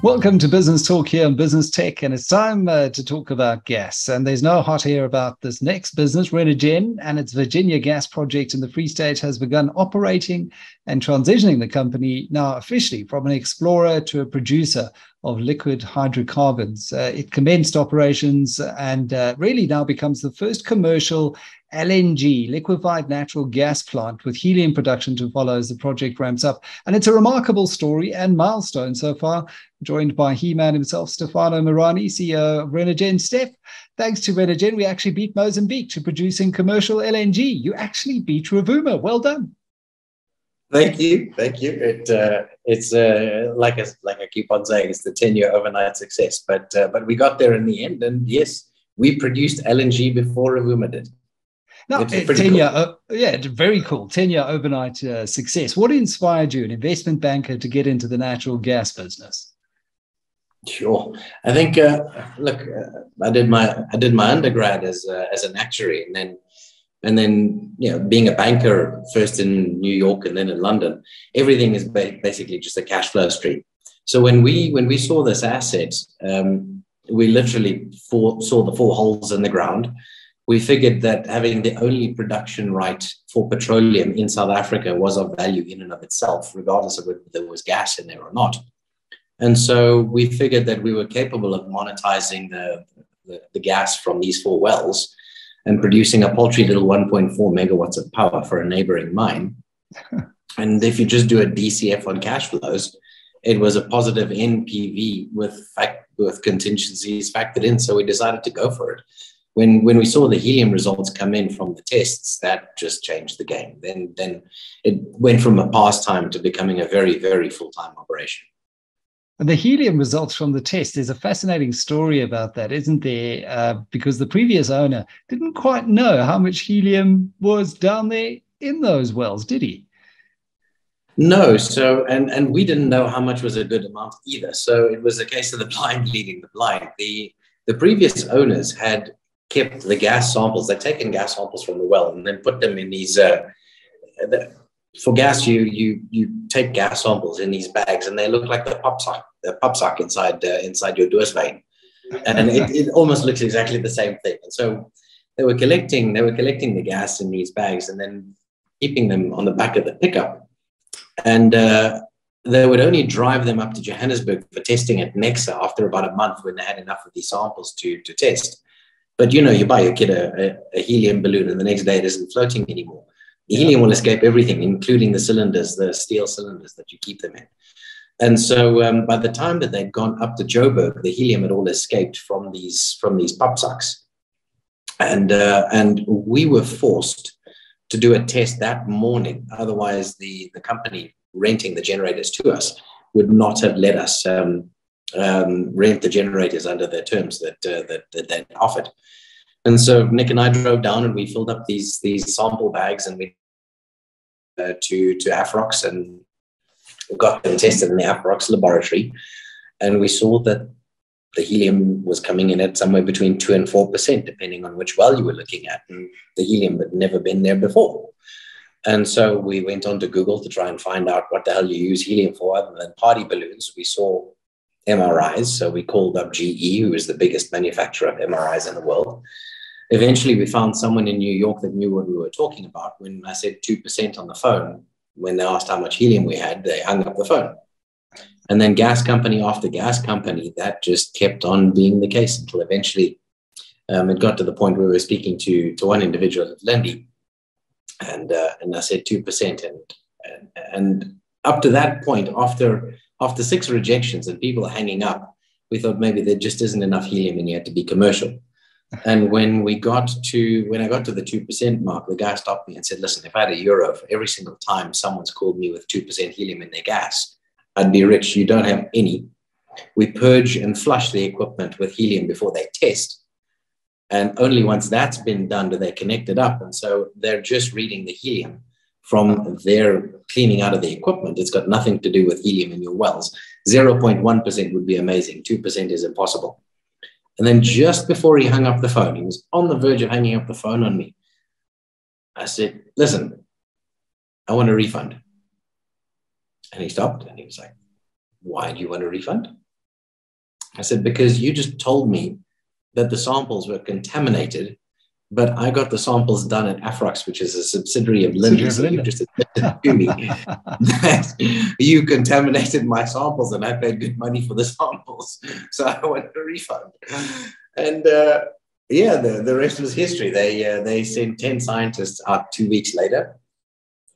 Welcome to Business Talk here on Business Tech, and it's time to talk about gas. And there's no hot air about this next business. Renergen and its Virginia gas project in the Free State has begun operating and transitioning the company now officially from an explorer to a producer of liquid hydrocarbons. It commenced operations and really now becomes the first commercial LNG, liquefied natural gas plant, with helium production to follow as the project ramps up. And it's a remarkable story and milestone so far. Joined by He-Man himself, Stefano Marani, CEO of Renergen. Steph, thanks to Renergen, we actually beat Mozambique to producing commercial LNG. You actually beat Rovuma. Well done. Thank you. It's like I keep on saying, it's the 10-year overnight success. But we got there in the end, and yes, we produced LNG before Rovuma did. No, very cool. 10-year overnight success. What inspired you, an investment banker, to get into the natural gas business? Sure. I think, I did my undergrad as an actuary, and then being a banker first in New York and then in London, everything is basically just a cash flow stream. So when we saw this asset, we literally saw the four holes in the ground. We figured that having the only production right for petroleum in South Africa was of value in and of itself, regardless of whether there was gas in there or not. And so we figured that we were capable of monetizing the gas from these four wells and producing a paltry little 1.4 megawatts of power for a neighboring mine. And if you just do a DCF on cash flows, it was a positive NPV with contingencies factored in. So we decided to go for it. When we saw the helium results come in from the tests, that just changed the game. Then it went from a pastime to becoming a very, very full-time operation. And the helium results from the test, there's a fascinating story about that, isn't there? Because the previous owner didn't quite know how much helium was down there in those wells, did he? No. So, and we didn't know how much was a good amount either. So it was a case of the blind leading the blind. The previous owners had kept the gas samples. They'd taken gas samples from the well and then put them in these for gas, you take gas samples in these bags, and they look like the pop sock inside your doorsvein, and it almost looks exactly the same thing. And so they were collecting the gas in these bags and then keeping them on the back of the pickup, and they would only drive them up to Johannesburg for testing at Nexa after about a month, when they had enough of these samples to test. But you buy your kid a helium balloon, and the next day it isn't floating anymore. The helium will escape everything, including the cylinders, the steel cylinders that you keep them in. And so by the time that they'd gone up to Joburg, the helium had all escaped from these pop socks. And we were forced to do a test that morning. Otherwise, the company renting the generators to us would not have let us rent the generators under the terms that they offered. And so Nick and I drove down, and we filled up these sample bags, and we to Afrox, and got them tested in the Afrox laboratory, and we saw that the helium was coming in at somewhere between 2% and 4%, depending on which well you were looking at, and the helium had never been there before. And so we went on to Google to try and find out what the hell you use helium for other than party balloons. We saw MRIs, so we called up GE, who is the biggest manufacturer of MRIs in the world. Eventually, we found someone in New York that knew what we were talking about. When I said 2% on the phone, when they asked how much helium we had, they hung up the phone. And then gas company after gas company, that just kept on being the case until eventually it got to the point where we were speaking to one individual at Lindy, and I said 2%. And up to that point, after 6 rejections and people hanging up, we thought maybe there just isn't enough helium in here to be commercial. And when I got to the 2% mark, the guy stopped me and said, listen, if I had €1 for every single time someone's called me with 2% helium in their gas, I'd be rich. You don't have any. We purge and flush the equipment with helium before they test. And only once that's been done do they connect it up. And so they're just reading the helium from their cleaning out of the equipment. It's got nothing to do with helium in your wells. 0.1% would be amazing. 2% is impossible. And then just before he hung up the phone, he was on the verge of hanging up the phone on me. I said, listen, I want a refund. And he stopped and he was like, why do you want a refund? I said, because you just told me that the samples were contaminated, but I got the samples done at Afrox, which is a subsidiary of Linde. So you just admitted to me that you contaminated my samples and I paid good money for the samples. So I want a refund. And yeah, the rest was history. They sent 10 scientists out 2 weeks later,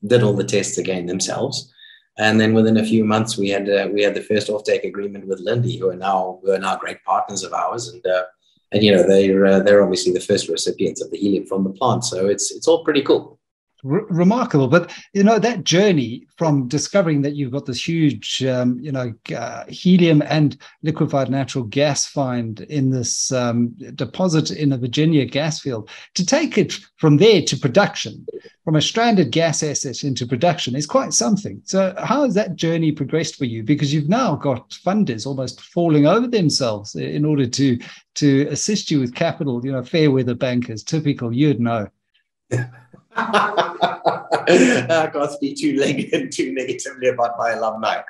did all the tests again themselves. And then within a few months, we had the first offtake agreement with Linde, who are now great partners of ours. And you know, they're obviously the first recipients of the helium from the plant. So it's all pretty cool. Remarkable. But, you know, that journey from discovering that you've got this huge, helium and liquefied natural gas find in this deposit in a Virginia gas field, to take it from there to production, from a stranded gas asset into production, is quite something. So how has that journey progressed for you? Because you've now got funders almost falling over themselves in order to assist you with capital, you know, fair weather bankers, typical, you'd know. I can't speak too negatively about my alumni.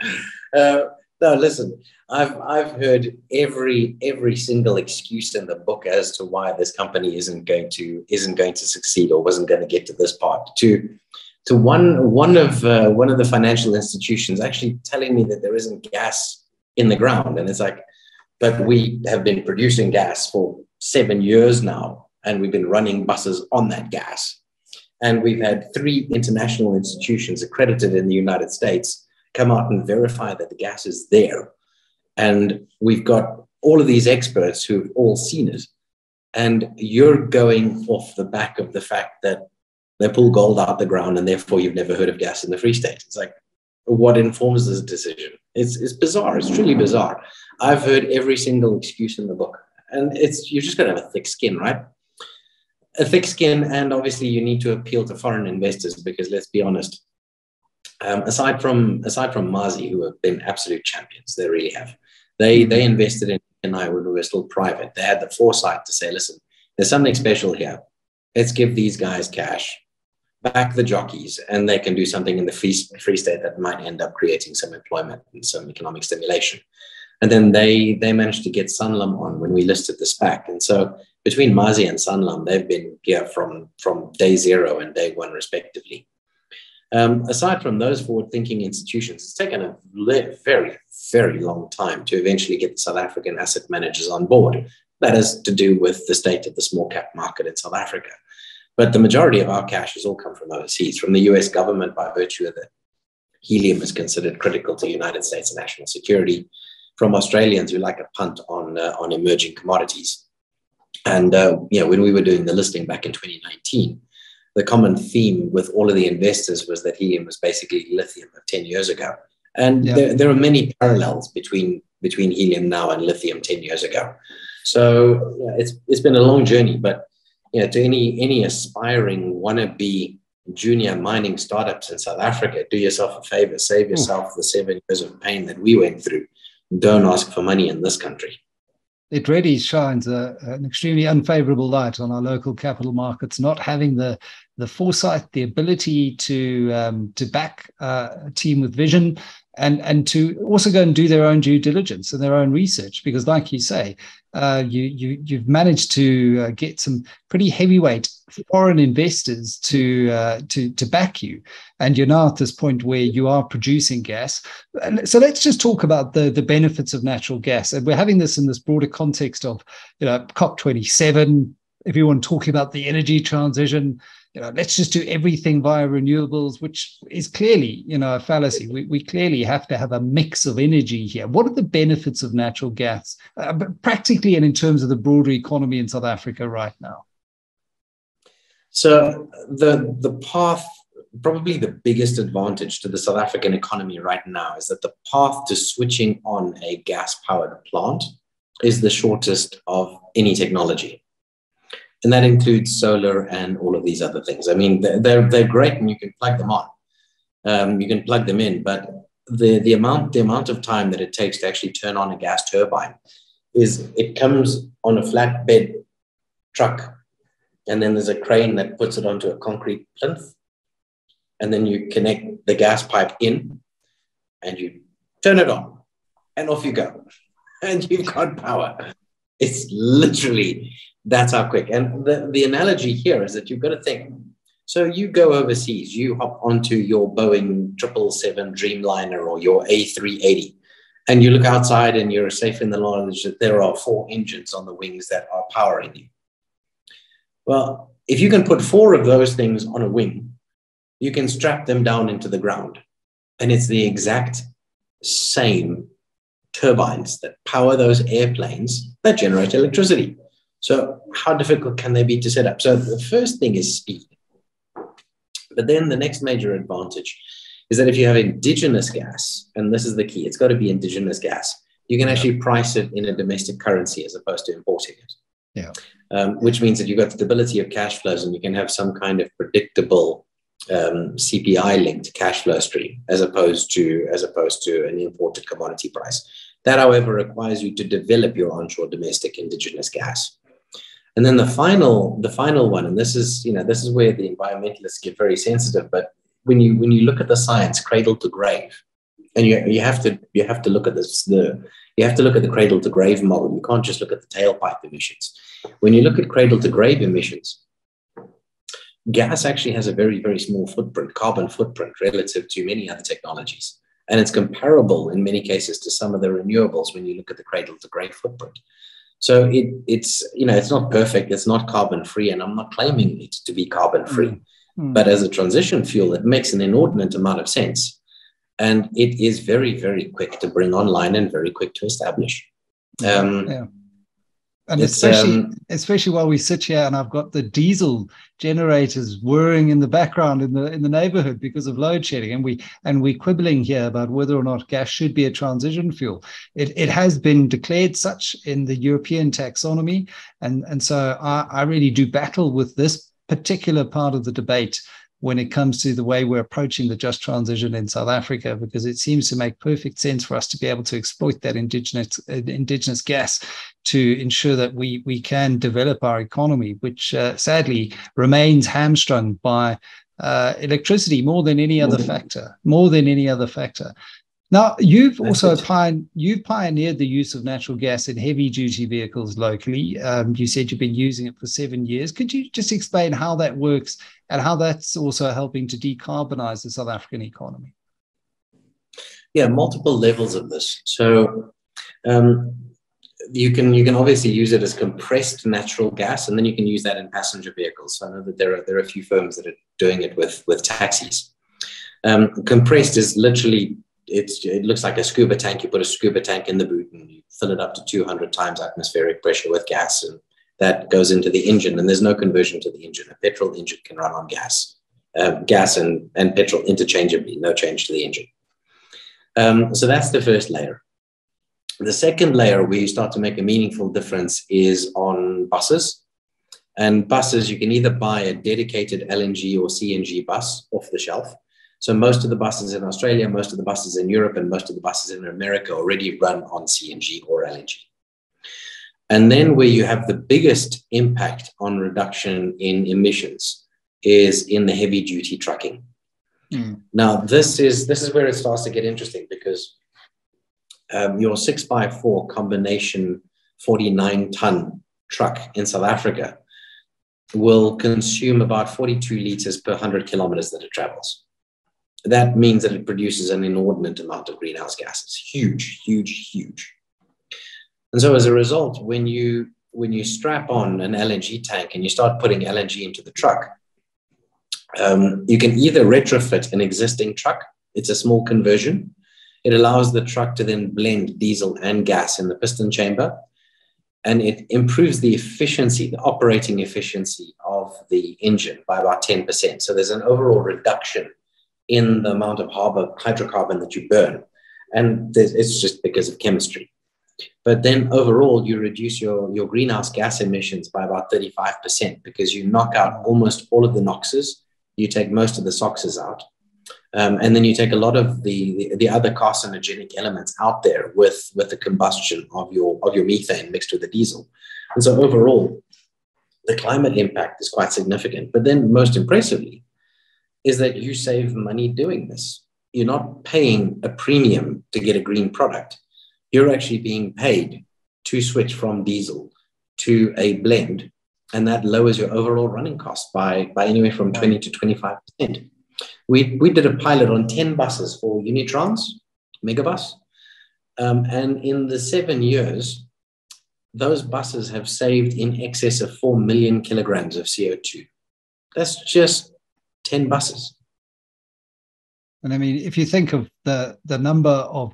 No, listen, I've heard every single excuse in the book as to why this company isn't going to succeed or wasn't going to get to this part. To one of the financial institutions actually telling me that there isn't gas in the ground, and it's like, but we have been producing gas for 7 years now, and we've been running buses on that gas. And we've had 3 international institutions accredited in the United States come out and verify that the gas is there. And we've got all of these experts who've all seen it. And you're going off the back of the fact that they pull gold out the ground and therefore you've never heard of gas in the Free State. It's like, what informs this decision? It's bizarre. It's truly bizarre. I've heard every single excuse in the book. And you're just going to have a thick skin, right? A thick skin, and obviously you need to appeal to foreign investors, because let's be honest, aside from Mazi, who have been absolute champions, they really have. They invested in and I when we were still private. They had the foresight to say, listen, there's something special here. Let's give these guys cash, back the jockeys, and they can do something in the Free State that might end up creating some employment and some economic stimulation. And then they managed to get Sanlam on when we listed the SPAC. And so between Mazi and Sanlam, they've been here from day 0 and day 1, respectively. Aside from those forward-thinking institutions, it's taken a very, very long time to eventually get the South African asset managers on board. That is to do with the state of the small cap market in South Africa. But the majority of our cash has all come from overseas, from the US government, by virtue of that helium is considered critical to the United States national security, from Australians who like a punt on emerging commodities. And when we were doing the listing back in 2019, the common theme with all of the investors was that helium was basically lithium of 10 years ago. And there are many parallels between helium now and lithium 10 years ago. So it's been a long journey, but to any aspiring wannabe junior mining startups in South Africa, do yourself a favor, save yourself the 7 years of pain that we went through. Don't ask for money in this country. It really shines an extremely unfavorable light on our local capital markets, not having the foresight, the ability to back a team with vision, and to also go and do their own due diligence and their own research. Because, like you say, you've managed to get some pretty heavyweight foreign investors to back you, and you're now at this point where you are producing gas. And so let's just talk about the benefits of natural gas, and we're having this in this broader context of COP27. Everyone talking about the energy transition. Let's just do everything via renewables, which is clearly, a fallacy. We clearly have to have a mix of energy here. What are the benefits of natural gas, practically and in terms of the broader economy in South Africa right now? So the path, probably the biggest advantage to the South African economy right now, is that the path to switching on a gas-powered plant is the shortest of any technology. And that includes solar and all of these other things. I mean, they're great and you can plug them on. You can plug them in, but the amount of time that it takes to actually turn on a gas turbine it comes on a flatbed truck, and then there's a crane that puts it onto a concrete plinth, and then you connect the gas pipe in and you turn it on and off you go. and you've got power. It's literally, that's how quick. And the analogy here is that you've got to think, so you go overseas, you hop onto your Boeing 777 Dreamliner or your A380, and you look outside and you're safe in the knowledge that there are 4 engines on the wings that are powering you. Well, if you can put 4 of those things on a wing, you can strap them down into the ground. And it's the exact same turbines that power those airplanes that generate electricity. So how difficult can they be to set up? So the first thing is speed. But then the next major advantage is that if you have indigenous gas, and this is the key, it's got to be indigenous gas, you can actually price it in a domestic currency as opposed to importing it. Yeah. Which means that you've got stability of cash flows and you can have some kind of predictable CPI-linked cash flow stream as opposed to an imported commodity price. That, however, requires you to develop your onshore domestic indigenous gas. And then the final one, and this is where the environmentalists get very sensitive. But when you look at the science, cradle to grave, and you have to look at this, you have to look at the cradle to grave model. You can't just look at the tailpipe emissions. When you look at cradle to grave emissions, gas actually has a very, very small footprint, carbon footprint, relative to many other technologies. And it's comparable in many cases to some of the renewables when you look at the cradle to grave footprint. So it's not perfect, it's not carbon free, and I'm not claiming it to be carbon free. But as a transition fuel, it makes an inordinate amount of sense. And it is very, very quick to bring online and very quick to establish. And especially while we sit here and I've got the diesel generators whirring in the background in the neighborhood because of load shedding, and we're quibbling here about whether or not gas should be a transition fuel. It has been declared such in the European taxonomy, and so I really do battle with this particular part of the debate when it comes to the way we're approaching the just transition in South Africa, because it seems to make perfect sense for us to be able to exploit that indigenous gas to ensure that we can develop our economy, which sadly remains hamstrung by electricity more than any other factor. Now, you've also pioneered the use of natural gas in heavy-duty vehicles locally. You said you've been using it for 7 years. Could you just explain how that works and how that's also helping to decarbonize the South African economy? Yeah, multiple levels of this. So you can obviously use it as compressed natural gas, and then you can use that in passenger vehicles. So I know that there are a few firms that are doing it with taxis. Compressed is literally, it looks like a scuba tank. You put a scuba tank in the boot and you fill it up to 200 times atmospheric pressure with gas, and that goes into the engine, and there's no conversion to the engine. A petrol engine can run on gas. Gas and petrol interchangeably, no change to the engine. So that's the first layer. The second layer where you start to make a meaningful difference is on buses. And buses, you can either buy a dedicated LNG or CNG bus off the shelf. So most of the buses in Australia, most of the buses in Europe, and most of the buses in America already run on CNG or LNG. And then where you have the biggest impact on reduction in emissions is in the heavy duty trucking. Now, this is where it starts to get interesting, because your 6x4 combination 49-ton truck in South Africa will consume about 42 liters per 100 kilometers that it travels. That means that it produces an inordinate amount of greenhouse gases. Huge, huge, huge. And so as a result, when you strap on an LNG tank and you start putting LNG into the truck, you can either retrofit an existing truck. It's a small conversion. It allows the truck to then blend diesel and gas in the piston chamber, and it improves the efficiency, the operating efficiency of the engine by about 10%. So there's an overall reduction in the amount of hydrocarbon that you burn, and it's just because of chemistry. But then overall, you reduce your greenhouse gas emissions by about 35% because you knock out almost all of the NOxes. You take most of the SOxes out. And then you take a lot of the other carcinogenic elements out there with the combustion of your methane mixed with the diesel. And so overall, the climate impact is quite significant. But then most impressively is that you save money doing this. You're not paying a premium to get a green product. you're actually being paid to switch from diesel to a blend, and that lowers your overall running cost by anywhere from 20 to 25%. We did a pilot on 10 buses for Unitrans, Megabus, and in the 7 years, those buses have saved in excess of 4 million kilograms of CO2. That's just 10 buses. And I mean, if you think of the number of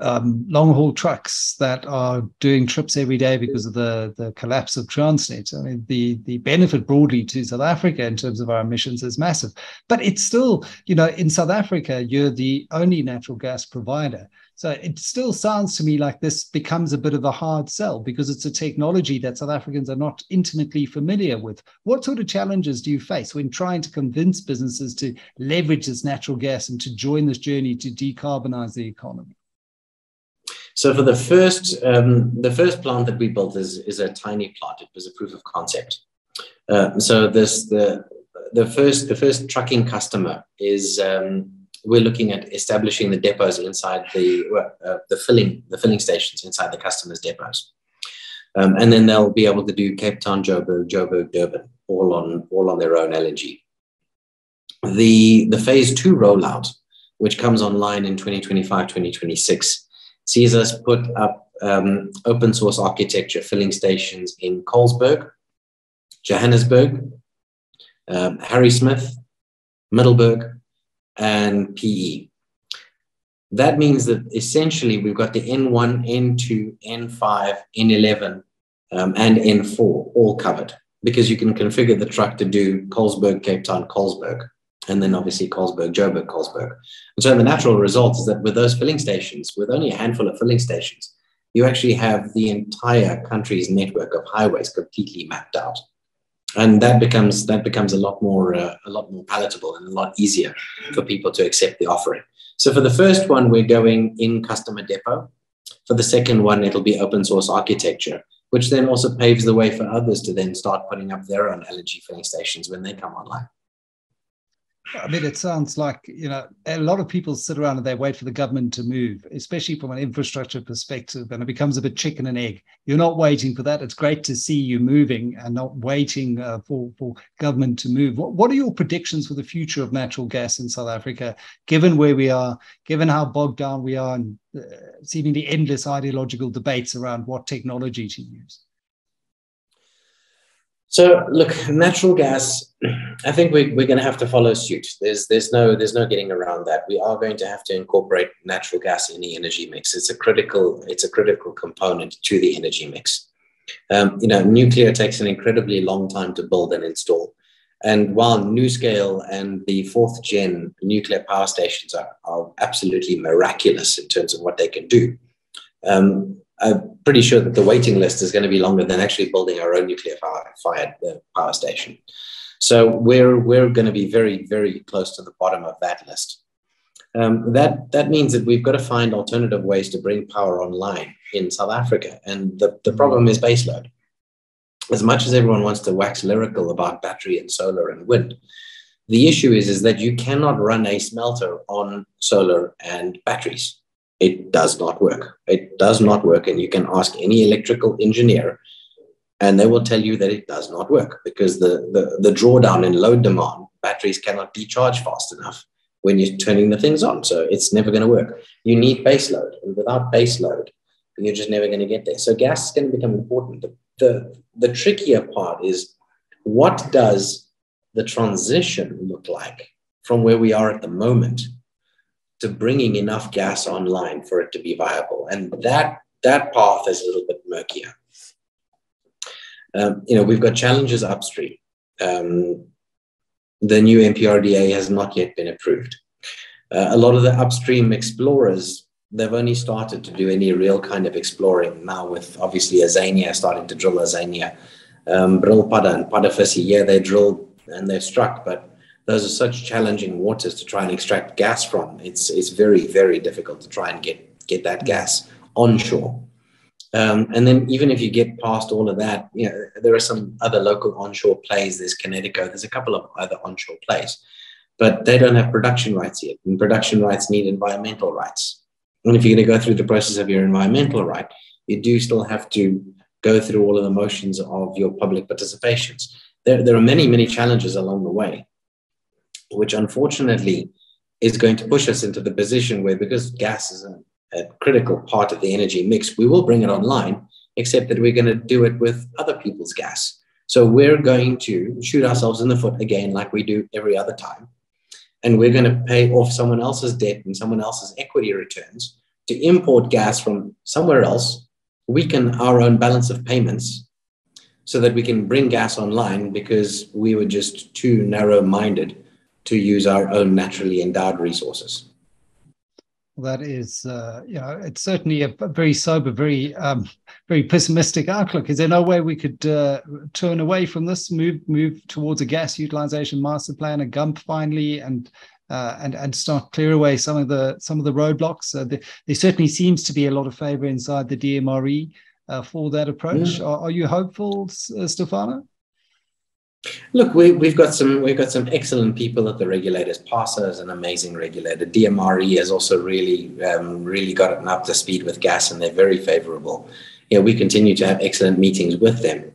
long haul trucks that are doing trips every day because of the collapse of Transnet, I mean, the benefit broadly to South Africa in terms of our emissions is massive. But it's still, in South Africa, you're the only natural gas provider. So it still sounds to me like this becomes a bit of a hard sell because it's a technology that South Africans are not intimately familiar with. What sort of challenges do you face when trying to convince businesses to leverage this natural gas and to join this journey to decarbonize the economy? So for the first plant that we built is a tiny plant. It was a proof of concept. So the first trucking customer is we're looking at establishing the depots inside the filling stations inside the customers' depots, and then they'll be able to do Cape Town, Joburg, Durban, all on their own LNG. The phase 2 rollout, which comes online in 2025, 2026. Sees us put up open source architecture filling stations in Colesberg, Johannesburg, Harrismith, Middelburg, and PE. That means that essentially we've got the N1, N2, N5, N11, and N4 all covered, because you can configure the truck to do Colesberg, Cape Town, Colesberg, and then obviously Colesberg, Joburg, Colesberg. And so the natural result is that with those filling stations, with only a handful of filling stations, you actually have the entire country's network of highways completely mapped out. And that becomes a lot more palatable and a lot easier for people to accept the offering. So for the first one, we're going in customer depot. For the second one, it'll be open source architecture, which then also paves the way for others to then start putting up their own LNG filling stations when they come online. I mean, it sounds like, a lot of people sit around and they wait for the government to move, especially from an infrastructure perspective, and it becomes a bit chicken and egg. You're not waiting for that. It's great to see you moving and not waiting for government to move. What are your predictions for the future of natural gas in South Africa, given where we are, given how bogged down we are, and seemingly endless ideological debates around what technology to use? So look, natural gas, I think we're going to have to follow suit. There's no getting around that. We are going to have to incorporate natural gas in the energy mix. It's a critical component to the energy mix. Nuclear takes an incredibly long time to build and install. And while NuScale and the 4th gen nuclear power stations are absolutely miraculous in terms of what they can do, I'm pretty sure that the waiting list is going to be longer than actually building our own nuclear-fired power station. So we're going to be very, very close to the bottom of that list. That means that we've got to find alternative ways to bring power online in South Africa. And the problem is baseload. As much as everyone wants to wax lyrical about battery and solar and wind, the issue is that you cannot run a smelter on solar and batteries. It does not work. It does not work. And you can ask any electrical engineer, and they will tell you that it does not work, because the drawdown in load demand, batteries cannot decharge fast enough when you're turning the things on. So it's never going to work. You need base load. And without base load, you're just never going to get there. So gas is going to become important. The trickier part is, what does the transition look like from where we are at the moment to bringing enough gas online for it to be viable? And that path is a little bit murkier. We've got challenges upstream. The new MPRDA has not yet been approved. A lot of the upstream explorers, they've only started to do any real kind of exploring now, with obviously Azania starting to drill Azania. Brilpada and Padafisi, yeah, they drilled and they've struck, but those are such challenging waters to try and extract gas from. It's very, very difficult to try and get that gas onshore. And then even if you get past all of that, there are some other local onshore plays. There's Connecticut. There's a couple of other onshore plays, but they don't have production rights yet. And production rights need environmental rights. And if you're going to go through the process of your environmental right, you do still have to go through all of the motions of your public participations. There are many, many challenges along the way, which unfortunately is going to push us into the position where, because gas is a critical part of the energy mix, we will bring it online, except that we're going to do it with other people's gas. So we're going to shoot ourselves in the foot again, like we do every other time. And we're going to pay off someone else's debt and someone else's equity returns to import gas from somewhere else, weaken our own balance of payments so that we can bring gas online because we were just too narrow-minded to use our own naturally endowed resources. Well, that is, it's certainly a very sober, very pessimistic outlook. Is there no way we could turn away from this, move towards a gas utilization master plan, a GUMP finally, and start clear away some of the roadblocks? There certainly seems to be a lot of favor inside the DMRE for that approach. Are you hopeful, Stefano? Look, we've got some excellent people at the regulators. PASA is an amazing regulator. DMRE has also really gotten up to speed with gas, and they're very favorable. We continue to have excellent meetings with them.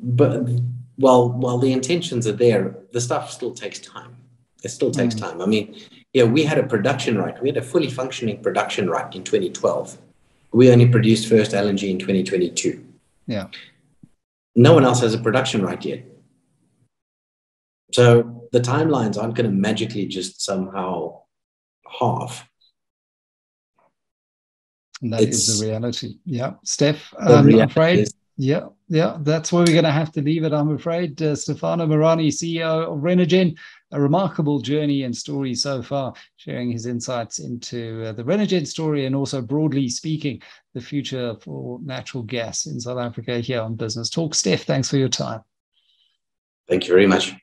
But while the intentions are there, the stuff still takes time. It still takes time. I mean, we had a production right. We had a fully functioning production right in 2012. We only produced first LNG in 2022. Yeah. No one else has a production right yet. So the timelines aren't going to magically just somehow halve. And that is the reality. Yeah. Steph, I'm afraid. Yeah, that's where we're going to have to leave it, I'm afraid. Stefano Marani, CEO of Renergen, a remarkable journey and story so far, sharing his insights into the Renergen story and also, broadly speaking, the future for natural gas in South Africa here on Business Talk. Steph, thanks for your time. Thank you very much.